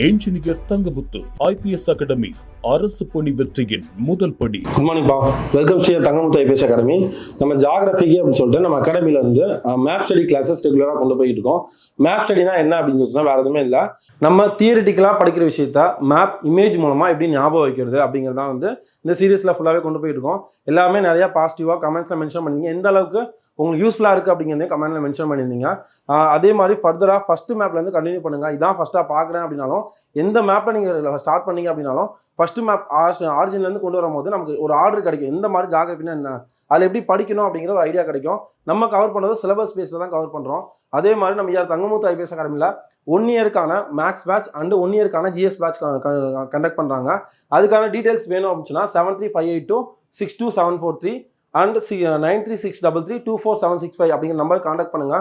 Engineer Thangamuthu IPS academy அரசு பணி வெற்றியின் முதல் படி. குட் மார்னிங் பா, welcome Shri Thangamuthu IPS academy. நம்ம ஜாகிரபிக்கு அப்படின்னு சொல்லிட்டு நம்ம அகாடமில இருந்து மேப் ஸ்டடி கிளாஸஸ் ரெகுலராக கொண்டு போயிட்டு இருக்கோம். மேப் ஸ்டடினா என்ன அப்படின்னு சொன்னா வேற எதுவுமே இல்லை, நம்ம தியரிட்டிக்கலா படிக்கிற விஷயத்த மேப் இமேஜ் மூலமா எப்படி ஞாபகம் வைக்கிறது அப்படிங்கிறதான் இந்த சீரீஸ்ல ஃபுல்லாவே கொண்டு போயிட்டு இருக்கோம். எல்லாமே நிறைய பாசிட்டிவா கமெண்ட்ஸ்ல மென்ஷன் பண்ணீங்க, எந்த அளவுக்கு உங்களுக்கு யூஸ்ஃபுல்லாக இருக்குது அப்படிங்கிறதே கமெண்ட்ல மென்ஷன் பண்ணியிருந்தீங்க. அதே மாதிரி ஃபர்தராக ஃபர்ஸ்ட் மேப்லேருந்து கண்டினியூ பண்ணுங்கள். இதான் ஃபஸ்ட்டாக பார்க்குறேன் அப்படின்னாலும், எந்த மேப்பை நீங்கள் ஸ்டார்ட் பண்ணீங்க அப்படின்னாலும் ஃபர்ஸ்ட் மேப் ஆரிஜின்லேருந்து கொண்டு வரும்போது நமக்கு ஒரு ஆர்டர் கிடைக்கும். எந்த மாதிரி ஜாகிரபினா என்ன, அதில் எப்படி படிக்கணும் அப்படிங்கிற ஒரு ஐடியா கிடைக்கும். நம்ம கவர் பண்ணுறது சிலபஸ் பேஸில் தான் கவர் பண்ணுறோம். அதே மாதிரி நம்ம தங்கமுத்து ஐபிஎஸ் அகாடமியில் 1 இயருக்கான மேக்ஸ் பேட்ச் அண்ட் 1 இயருக்கான ஜிஎஸ் பேட்ச் கண்டக்ட் பண்ணுறாங்க. அதுக்கான டீட்டெயில்ஸ் வேணும் அப்படின்னா 7358262743 அண்ட் 9363324765 அப்படிங்கிற நம்பர் கான்டாக்ட் பண்ணுங்க.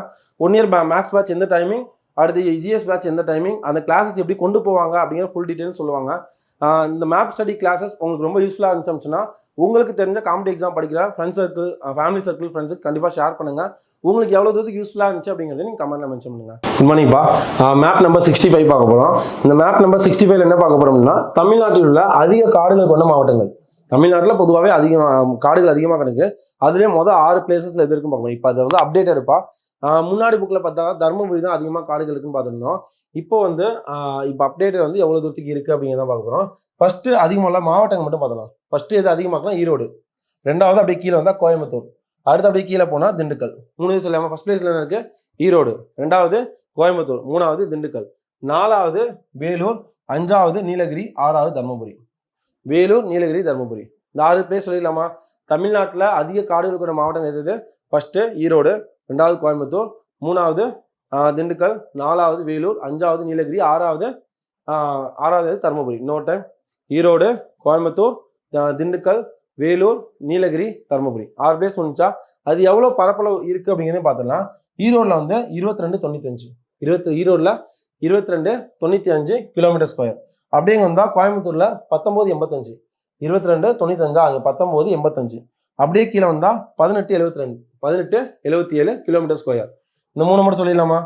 1 இயர் மேக்ஸ் பேட்ச் எந்த டைமிங், அடுத்து ஜிஎஸ் பேட்ச் எந்த டைமிங், அந்த கிளாஸஸ் எப்படி கொண்டு போவாங்க அப்படிங்கிற ஃபுல் டீட்டெயில் சொல்லுவாங்க. இந்த மேப் ஸ்டடி கிளாஸஸ் உங்களுக்கு ரொம்ப யூஸ்ஃபுல்லாக இருந்துச்சுன்னா உங்களுக்கு தெரிஞ்ச காம்படிட்டிவ் எக்ஸாம் படிக்கிற ஃப்ரெண்ட்ஸ் சர்க்கிள், ஃபேமிலி சர்க்கிள், ஃப்ரெண்ட்ஸுக்கு கண்டிப்பாக ஷேர் பண்ணுங்க. உங்களுக்கு எவ்வளோ தூரத்துக்கு யூஸ்ஃபுல்லாக இருந்துச்சு அப்படிங்கிறத நீங்கள் கமெண்ட்ல மென்ஷன் பண்ணுங்க. குட் மார்னிங்ப்பா, மேப் நம்பர் 65 பார்க்க போகிறோம். இந்த மேப் நம்பர் 65 என்ன பார்க்க போகிறோம்னா, தமிழ்நாட்டில் உள்ள அதிக காடுகள் கொண்ட மாவட்டங்கள். தமிழ்நாட்டில் பொதுவாகவே காடுகள் அதிகமாக கிடக்கு. அதுலேயே 6 பிளேசஸ்ல எது இருக்குன்னு பார்க்கணும். இப்போ அதை அப்டேட் இருப்பா. முன்னாடி புக்கில் பார்த்தா தர்மபுரி தான் அதிகமாக காடுகள் இருக்குன்னு பார்த்துருந்தோம். இப்போ இப்போ அப்டேட் எவ்வளோ தூரத்துக்கு இருக்குது அப்படிங்கிறத பார்க்க போகிறோம். ஃபர்ஸ்ட் அதிகமாக மாவட்டங்கள் மட்டும் பார்க்கலாம். ஃபர்ஸ்ட் எது அதிகமாக்கலாம், ஈரோடு. ரெண்டாவது அப்படியே கீழே வந்தால் கோயம்புத்தூர். அடுத்து அப்படியே கீழே போனால் திண்டுக்கல். 3 சொல்லாமல் ஃபர்ஸ்ட் பிளேஸ்ல என்ன இருக்குது, ஈரோடு. ரெண்டாவது கோயம்புத்தூர். 3வது திண்டுக்கல். 4வது வேலூர். 5வது நீலகிரி. 6வது தர்மபுரி. வேலூர், நீலகிரி, தர்மபுரி. இந்த 6 பிளேஸ் சொல்லிடலாமா? தமிழ்நாட்டில் அதிக காடுகள் கொண்ட மாவட்டம் எது? ஃபர்ஸ்ட் ஈரோடு, 2வது கோயம்புத்தூர், 3வது திண்டுக்கல், 4வது வேலூர், 5வது நீலகிரி, 6வது தர்மபுரி. இன்னொரு டைம், ஈரோடு, கோயம்புத்தூர், திண்டுக்கல், வேலூர், நீலகிரி, தர்மபுரி. 6 பிளேஸ் முடிஞ்சா அது எவ்வளோ பரப்பளவு இருக்கு அப்படிங்கிறதே பார்த்துடலாம். ஈரோடில் 2295. ஈரோடில் 2295 கிலோமீட்டர் ஸ்கொயர். அப்படிங்க வந்தால் கோயம்புத்தூர்ல 1985. 2295 அங்கே 1985. அப்படியே கீழே வந்தா 1877 கிலோமீட்டர் ஸ்கொயர். இந்த 3 மட்டும் சொல்லிடலாமா?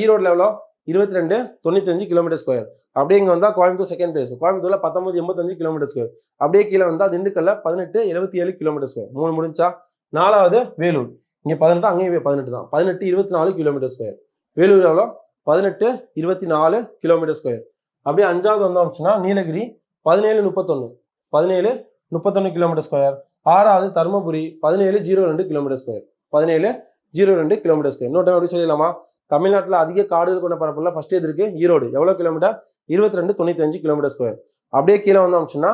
ஈரோடு எவ்வளோ? 2295 கிலோமீட்டர் ஸ்கொயர். அப்படியே இங்கே வந்தா கோயம்புத்தூர் செகண்ட் பிளேஸ். கோயம்புத்தூர்ல 1985 கிலோமீட்டர் ஸ்கொயர். அப்படியே கீழே வந்தா திண்டுக்கல்ல 1877 கிலோமீட்டர் ஸ்கொயர். 3 முடிஞ்சா. 4வது வேலூர். இங்கே 18, அங்கேயும் 18 தான். 1824 கிலோமீட்டர் ஸ்கொயர். வேலூர் எவ்வளோ? 1824 கிலோமீட்டர் ஸ்கொயர். அப்படியே 5வது வந்தோம்னா நீலகிரி 1731 கிலோமீட்டர் ஸ்கொயர். 6வது Dharmapuri 1702 kilometre square. 1702 kilometre square. இன்னொரு டைம் எப்படி சொல்லிடலாமா? தமிழ்நாட்டில் அதிக காடுகள் கொண்ட பரப்புல ஃபர்ஸ்ட் எது இருக்கு, ஈரோடு. எவ்வளோ கிலோமீட்டர்? 2295 kilometre square. அப்படியே கீழே வந்தோம்னா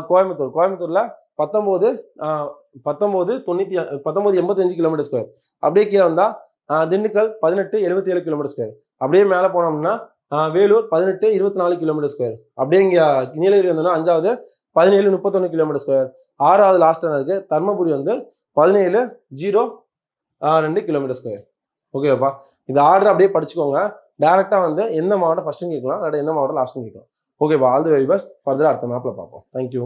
கோயம்புத்தூர். கோயம்புத்தூர்ல 1985 கிலோமீட்டர் ஸ்கொயர். அப்படியே கீழே வந்தா திண்டுக்கல் 1877 கிலோமீட்டர் ஸ்கொயர். அப்படியே மேலே போனோம்னா வேலூர் 1824 கிலோமீட்டர் ஸ்கொயர். அப்படியே இங்கே நீலகிரி வந்தோம்னா 5வது 1731 கிலோமீட்டர் ஸ்கொயர். 6வது லாஸ்ட்டாக இருக்கு தர்மபுரி 1702 கிலோமீட்டர் ஸ்கொயர். ஓகேப்பா, இந்த ஆர்டர் அப்படியே படிச்சுக்கோங்க. டேரெக்டாக எந்த மாவட்டம் ஃபர்ஸ்ட்னு கேட்கலாம், இல்லாட்டி எந்த மாவட்டம் லாஸ்ட்னு கேட்கலாம். ஓகேப்பா, ஆல் தி வெரி பெஸ்ட். ஃபர்தராக அடுத்த மேப்பில் பார்ப்போம். தேங்க்யூ.